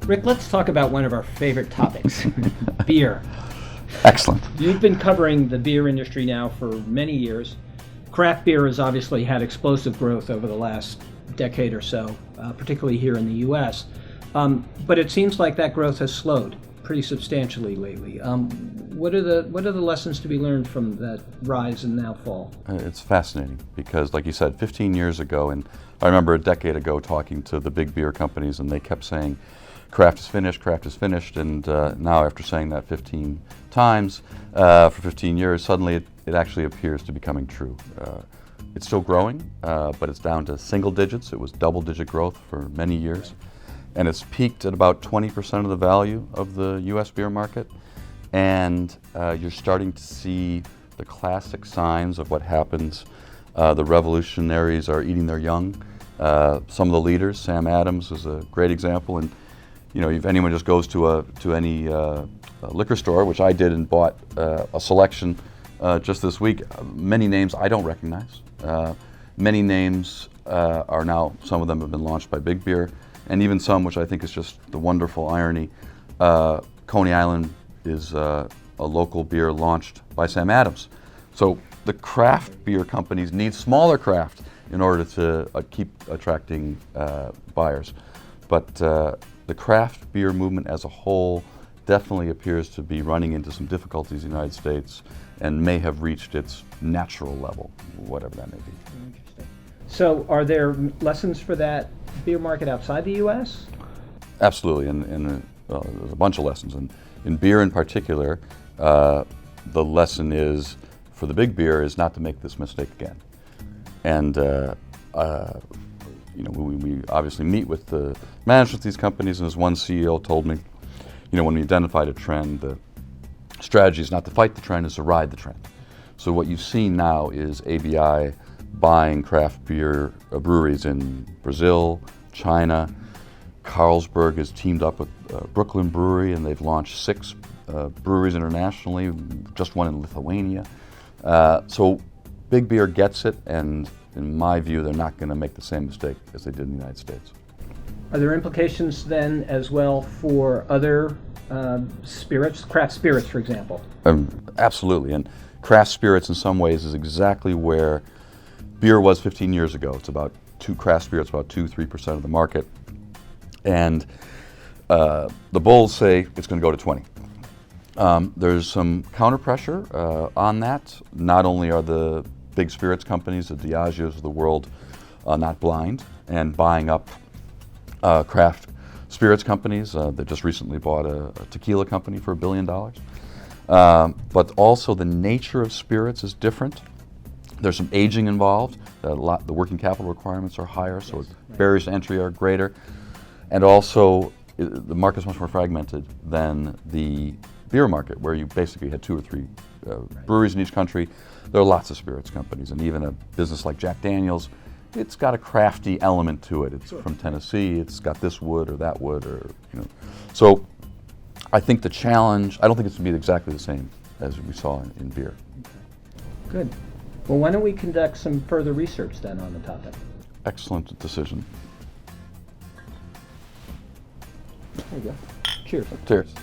Rick, let's talk about one of our favorite topics, beer. Excellent. You've been covering the beer industry now for many years. Craft beer has obviously had explosive growth over the last decade or so, particularly here in the U.S. But it seems like that growth has slowed pretty substantially lately. What are the lessons to be learned from that rise and now fall? It's fascinating because, like you said, 15 years ago, and I remember a decade ago talking to the big beer companies, and they kept saying, craft is finished, and now after saying that 15 times for 15 years, suddenly it actually appears to be coming true. It's still growing, but it's down to single digits. It was double-digit growth for many years, and it's peaked at about 20% of the value of the U.S. beer market, and you're starting to see the classic signs of what happens. The revolutionaries are eating their young. Some of the leaders, Sam Adams is a great example, and you know, if anyone just goes to any liquor store, which I did and bought a selection just this week, many names I don't recognize. Many names are now, some of them have been launched by Big Beer, and even some, which I think is just the wonderful irony, Coney Island is a local beer launched by Sam Adams. So the craft beer companies need smaller craft in order to keep attracting buyers. But the craft beer movement as a whole definitely appears to be running into some difficulties in the United States and may have reached its natural level, whatever that may be. Interesting. So are there lessons for that beer market outside the U.S.? Absolutely, and there's a bunch of lessons. And in beer in particular, the lesson is, for the big beer, is not to make this mistake again. And you know, we obviously meet with the management of these companies, and as one CEO told me, you know, when we identified a trend, the strategy is not to fight the trend, is to ride the trend. So what you've seen now is ABI buying craft beer breweries in Brazil, China. Carlsberg has teamed up with Brooklyn Brewery, and they've launched 6 breweries internationally, just one in Lithuania. So Big Beer gets it, and in my view, they're not going to make the same mistake as they did in the United States. Are there implications then as well for other spirits, craft spirits, for example? Absolutely, and craft spirits in some ways is exactly where beer was 15 years ago. It's about craft spirits, about 2-3% of the market, and the bulls say it's going to go to 20. There's some counter pressure on that. Not only are the big spirits companies, the Diageos of the world, not blind and buying up craft spirits companies. They just recently bought a tequila company for $1 billion. But also the nature of spirits is different. There's some aging involved. The working capital requirements are higher, so barriers to entry are greater. And also, the market's much more fragmented than the beer market, where you basically had 2 or 3 breweries in each country. There are lots of spirits companies, and even a business like Jack Daniel's, it's got a crafty element to it. It's from Tennessee. It's got this wood or that wood, or you know. So, I think the challenge. I don't think it's going to be exactly the same as we saw in beer. Okay. Good. Well, why don't we conduct some further research then on the topic? Excellent decision. There you go. Cheers. Cheers.